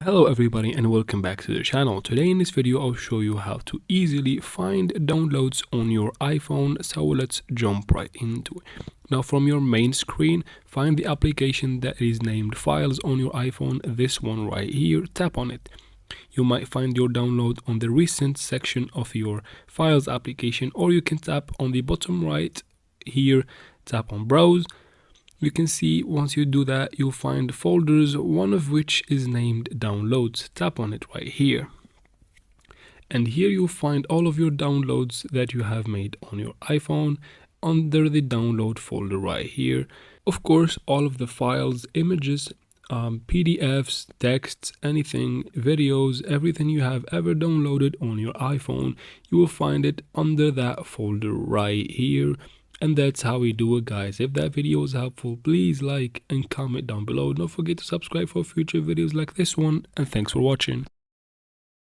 Hello everybody and welcome back to the channel. Today in this video I'll show you how to easily find downloads on your iPhone, so let's jump right into it. Now from your main screen, find the application that is named Files on your iPhone, this one right here, tap on it. You might find your download on the recent section of your Files application, or you can tap on the bottom right here, tap on Browse. You can see once you do that, you'll find folders, one of which is named Downloads. Tap on it right here. And here you'll find all of your downloads that you have made on your iPhone under the download folder right here. Of course, all of the files, images, PDFs, texts, anything, videos, everything you have ever downloaded on your iPhone, you will find it under that folder right here. And that's how we do it, guys. If that video was helpful, please like and comment down below. Don't forget to subscribe for future videos like this one, and thanks for watching.